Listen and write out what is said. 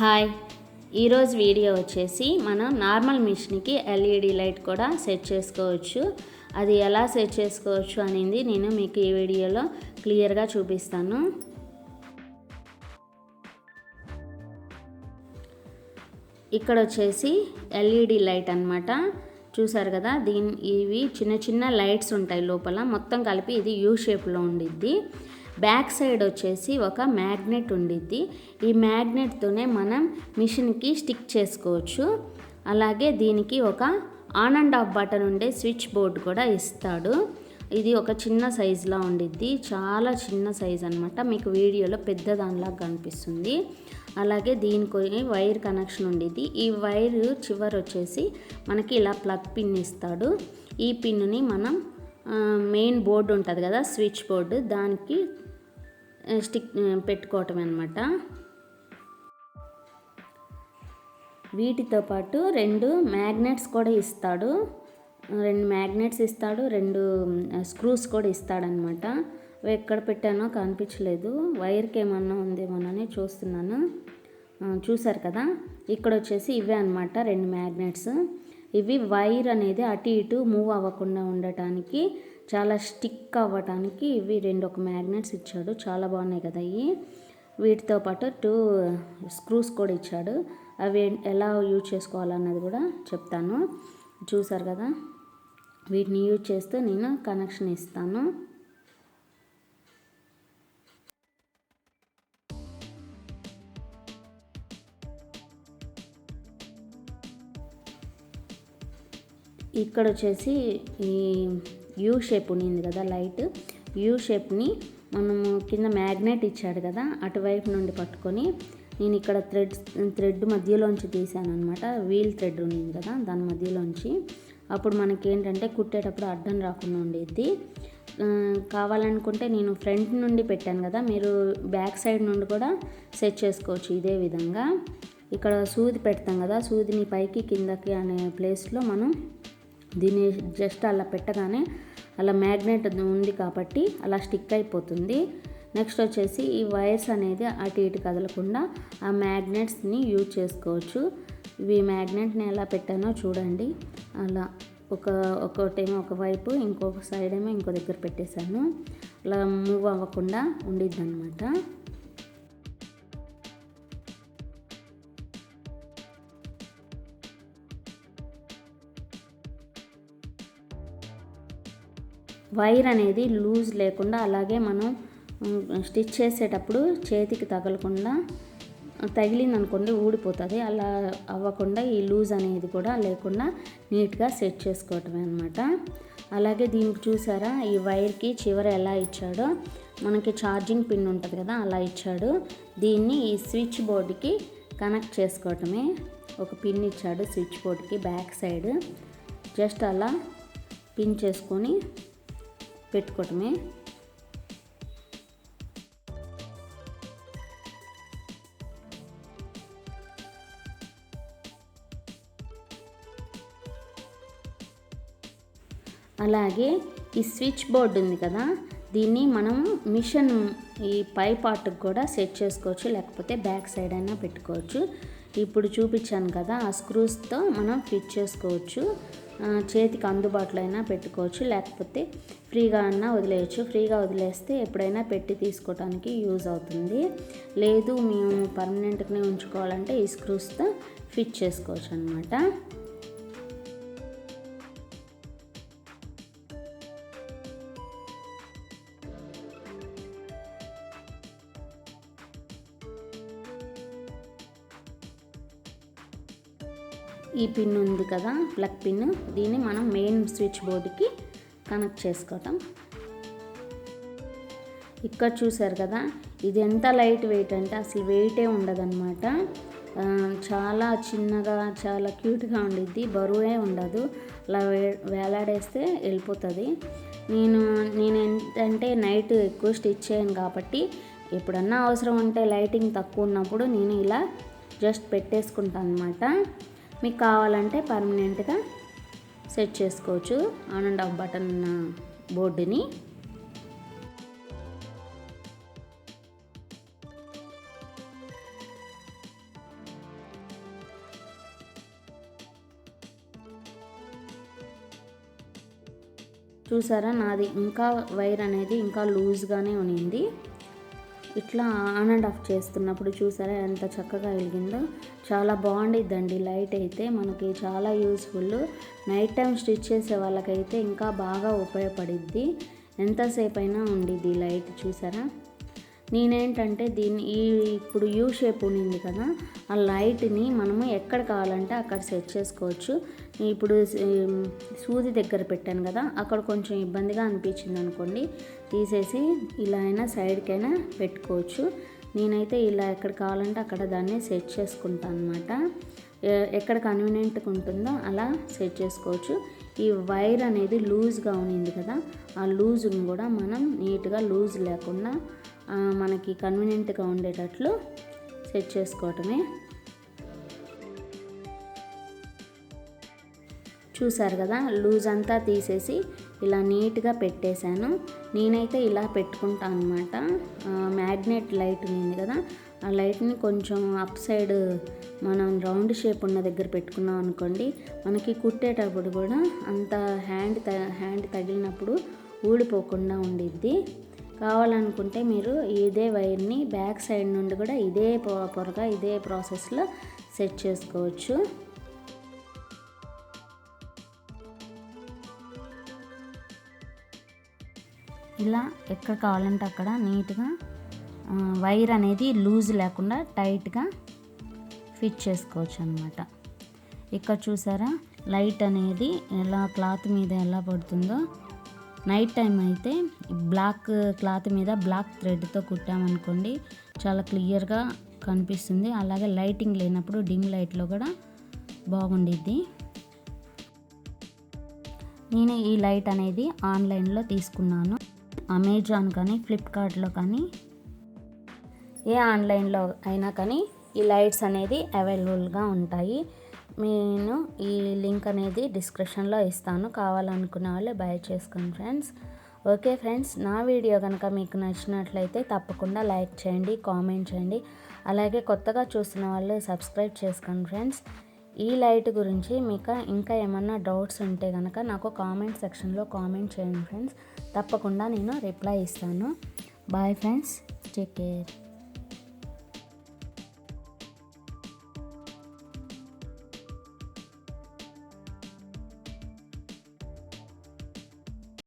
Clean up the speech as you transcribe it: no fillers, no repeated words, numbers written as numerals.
Hi, ఈరోజు video వచ్చేసి మనం నార్మల్ మిషన్కి ఎల్ఈడి లైట్ కూడా సెట్ చేసుకోవచ్చు. అది ఎలా సెట్ చేసుకోవచ్చు అనేది నేను మీకు ఈ వీడియోలో క్లియర్గా చూపిస్తాను. ఇక్కడ వచ్చేసి ఎల్ఈడి లైట్ అన్నమాట. చూసారు కదా, ఇవి చిన్న చిన్న లైట్స్ ఉంటాయి లోపల, మొత్తం కలిపి ఇది యూ షేప్లో ఉండిద్ది. బ్యాక్ సైడ్ వచ్చేసి ఒక మ్యాగ్నెట్ ఉండిద్ది. ఈ మ్యాగ్నెట్తోనే మనం మిషన్కి స్టిక్ చేసుకోవచ్చు. అలాగే దీనికి ఒక ఆన్ అండ్ ఆఫ్ బటన్ ఉండే స్విచ్ బోర్డ్ కూడా ఇస్తాడు. ఇది ఒక చిన్న సైజులా ఉండిద్ది, చాలా చిన్న సైజ్ అనమాట. మీకు వీడియోలో పెద్ద దానిలాగా కనిపిస్తుంది. అలాగే దీనికి వైర్ కనెక్షన్ ఉండిద్ది. ఈ వైర్ చివరి వచ్చేసి మనకి ఇలా ప్లగ్ పిన్ ఇస్తాడు. ఈ పిన్ని మనం మెయిన్ బోర్డు ఉంటుంది కదా, స్విచ్ బోర్డు, దానికి స్టిక్ పెట్టుకోవటం అనమాట. వీటితో పాటు 2 మ్యాగ్నెట్స్ కూడా ఇస్తాడు. 2 మ్యాగ్నెట్స్ ఇస్తాడు, 2 స్క్రూస్ కూడా ఇస్తాడనమాట. ఎక్కడ పెట్టానో కనిపించలేదు, వైర్కి ఏమన్నా ఉందేమోనని చూస్తున్నాను. చూసారు కదా, ఇక్కడ వచ్చేసి ఇవే అనమాట 2 మ్యాగ్నెట్స్. ఇవి వైర్ అనేది అటు ఇటు మూవ్ అవ్వకుండా ఉండటానికి, చాలా స్టిక్ అవ్వటానికి ఇవి 2 మ్యాగ్నెట్స్ ఇచ్చాడు. చాలా బాగున్నాయి కదా ఇవి. వీటితో పాటు 2 స్క్రూస్ కూడా ఇచ్చాడు. అవి ఎలా యూజ్ చేసుకోవాలన్నది కూడా చెప్తాను. చూసారు కదా, వీటిని యూజ్ చేస్తూ నేను కనెక్షన్ ఇస్తాను. ఇక్కడ వచ్చేసి ఈ యూ షేప్ ఉంది కదా లైట్, యూ షేప్ని మనము కింద మ్యాగ్నెట్ ఇచ్చాడు కదా, అటువైపు నుండి పట్టుకొని నేను ఇక్కడ థ్రెడ్ మధ్యలోంచి తీసాను అనమాట. వీల్ థ్రెడ్ ఉంది కదా, దాని మధ్యలోంచి. అప్పుడు మనకి ఏంటంటే కుట్టేటప్పుడు అడ్డం రాకుండా ఉండేది. కావాలనుకుంటే నేను ఫ్రంట్ నుండి పెట్టాను కదా, మీరు బ్యాక్ సైడ్ నుండి కూడా సెట్ చేసుకోవచ్చు ఇదే విధంగా. ఇక్కడ సూది పెడతాం కదా, సూదిని పైకి కిందకి అనే ప్లేస్లో మనం దీన్ని జస్ట్ అలా పెట్టగానే అలా మ్యాగ్నెట్ ఉంది కాబట్టి అలా స్టిక్ అయిపోతుంది. నెక్స్ట్ వచ్చేసి ఈ వైర్స్ అనేది అటు ఇటు కదలకుండా ఆ మ్యాగ్నెట్స్ని యూజ్ చేసుకోవచ్చు. ఇవి మ్యాగ్నెట్ని ఎలా పెట్టానో చూడండి. అలా ఒకటేమో ఒకవైపు, ఇంకొక సైడ్ ఏమో ఇంకో దగ్గర పెట్టేశాను. అలా మూవ్ అవ్వకుండా ఉండిద్ది అనమాట. వైర్ అనేది లూజ్ లేకుండా, అలాగే మనం స్టిచ్ చేసేటప్పుడు చేతికి తగలకుండా, తగిలిందనుకోండి ఊడిపోతుంది. అలా అవ్వకుండా ఈ లూజ్ అనేది కూడా లేకుండా నీట్గా సెట్ చేసుకోవటమే అనమాట. అలాగే దీనికి చూసారా, ఈ వైర్కి చివర ఎలా ఇచ్చాడో, మనకి ఛార్జింగ్ పిన్ ఉంటుంది కదా, అలా ఇచ్చాడు. దీన్ని ఈ స్విచ్ బోర్డుకి కనెక్ట్ చేసుకోవటమే. ఒక పిన్ ఇచ్చాడు స్విచ్ బోర్డుకి బ్యాక్ సైడ్. జస్ట్ అలా పిన్ చేసుకొని పెట్టుకోవటమే. అలాగే ఈ స్విచ్ బోర్డు ఉంది కదా, దీన్ని మనం మిషన్ ఈ పై పార్ట్కి కూడా సెట్ చేసుకోవచ్చు, లేకపోతే బ్యాక్ సైడ్ అయినా పెట్టుకోవచ్చు. ఇప్పుడు చూపించాను కదా, ఆ స్క్రూస్తో మనం ఫిట్ చేసుకోవచ్చు. చేతికి అందుబాటులో అయినా పెట్టుకోవచ్చు, లేకపోతే ఫ్రీగా అన్నా వదిలేయచ్చు. ఫ్రీగా వదిలేస్తే ఎప్పుడైనా పెట్టి తీసుకోవడానికి యూజ్ అవుతుంది. లేదు మేము పర్మనెంట్గానే ఉంచుకోవాలంటే ఈ స్క్రూస్తో ఫిట్ చేసుకోవచ్చు అన్నమాట. ఈ పిన్ ఉంది కదా, ప్లగ్ పిన్, దీన్ని మనం మెయిన్ స్విచ్ బోర్డుకి కనెక్ట్ చేసుకోవటం. ఇక్కడ చూసారు కదా, ఇది ఎంత లైట్ వెయిట్ అంటే అసలు వెయిటే ఉండదన్నమాట. చాలా చిన్నగా, చాలా క్యూట్గా ఉండిద్ది, బరువే ఉండదు. అలా వేలాడేస్తే వెళ్ళిపోతుంది. నేను ఏంటంటే నైట్ ఎక్కువ స్టిచ్ చేయను కాబట్టి, ఎప్పుడన్నా అవసరం ఉంటే లైటింగ్ తక్కువ ఉన్నప్పుడు నేను ఇలా జస్ట్ పెట్టేసుకుంటాను అనమాట. మీకు కావాలంటే పర్మనెంట్గా సెట్ చేసుకోవచ్చు ఆన్ అండ్ ఆఫ్ బటన్ ఉన్న బోర్డుని. చూసారా, నాది ఇంకా వైర్ అనేది ఇంకా లూజ్గానే ఉన్నింది. ఇట్లా ఆన్ అండ్ ఆఫ్ చేస్తున్నప్పుడు చూసారా ఎంత చక్కగా వెలిగిందో. చాలా బాగుండిద్దండి లైట్ అయితే, మనకి చాలా యూస్ఫుల్. నైట్ టైం స్టిచ్ చేసే వాళ్ళకైతే ఇంకా బాగా ఉపయోగపడిద్ది. ఎంతసేపు అయినా ఉండిద్ది లైట్. చూసారా, నేనేంటంటే ఇప్పుడు యూ షేప్ ఉన్నింది కదా, ఆ లైట్ని మనము ఎక్కడ కావాలంటే అక్కడ సెట్ చేసుకోవచ్చు. ఇప్పుడు సూది దగ్గర పెట్టాను కదా, అక్కడ కొంచెం ఇబ్బందిగా అనిపించింది అనుకోండి, తీసేసి ఇలా అయినా సైడ్కైనా పెట్టుకోవచ్చు. నేనైతే ఇలా ఎక్కడ కావాలంటే అక్కడ దాన్ని సెట్ చేసుకుంటాను అనమాట. ఎక్కడ కన్వీనియంట్గా ఉంటుందో అలా సెట్ చేసుకోవచ్చు. ఈ వైర్ అనేది లూజ్గా ఉన్నింది కదా, ఆ లూజ్ని కూడా మనం నీట్గా లూజ్ లేకుండా మనకి కన్వీనియంట్గా ఉండేటట్లు సెట్ చేసుకోవటమే. చూసారు కదా, లూజ్ అంతా తీసేసి ఇలా నీట్గా పెట్టేశాను. నేనైతే ఇలా పెట్టుకుంటాను అనమాట. మ్యాగ్నెట్ లైట్ ఉంది కదా, ఆ లైట్ని కొంచెం అప్ సైడ్ మనం రౌండ్ షేప్ ఉన్న దగ్గర పెట్టుకున్నాం అనుకోండి, మనకి కుట్టేటప్పుడు కూడా అంత హ్యాండ్ తగిలినప్పుడు ఊడిపోకుండా ఉండిద్ది. కావాలనుకుంటే మీరు ఇదే వైర్ని బ్యాక్ సైడ్ నుండి కూడా ఇదే పొరగా ఇదే ప్రాసెస్లో సెట్ చేసుకోవచ్చు. ఇలా ఎక్కడ కావాలంటే అక్కడ నీట్గా వైర్ అనేది లూజ్ లేకుండా టైట్గా ఫిట్ చేసుకోవచ్చు అన్నమాట. ఇక్కడ చూసారా లైట్ అనేది ఎలా క్లాత్ మీద ఎలా పడుతుందో. నైట్ టైం అయితే బ్లాక్ క్లాత్ మీద బ్లాక్ థ్రెడ్తో కుట్టామనుకోండి, చాలా క్లియర్గా కనిపిస్తుంది. అలాగే లైటింగ్ లేనప్పుడు డిమ్ లైట్లో కూడా బాగుండిద్ది. నేను ఈ లైట్ అనేది ఆన్లైన్లో తీసుకున్నాను. అమెజాన్ కానీ ఫ్లిప్కార్ట్లో కానీ ఏ ఆన్లైన్లో అయినా కానీ ఈ లైట్స్ అనేది అవైలబుల్గా ఉంటాయి. నేను ఈ లింక్ అనేది డిస్క్రిప్షన్లో ఇస్తాను, కావాలనుకునే వాళ్ళు బై చేసుకోండి ఫ్రెండ్స్. ఓకే ఫ్రెండ్స్, నా వీడియో కనుక మీకు నచ్చినట్లయితే తప్పకుండా లైక్ చేయండి, కామెంట్ చేయండి. అలాగే కొత్తగా చూస్తున్న వాళ్ళు సబ్స్క్రైబ్ చేసుకోండి ఫ్రెండ్స్. ఈ లైట్ గురించి మీకు ఇంకా ఏమన్నా డౌట్స్ ఉంటే కనుక నాకు కామెంట్ సెక్షన్లో కామెంట్ చేయండి ఫ్రెండ్స్. తప్పకుండా నేను రిప్లై ఇస్తాను. Bye friends, take care.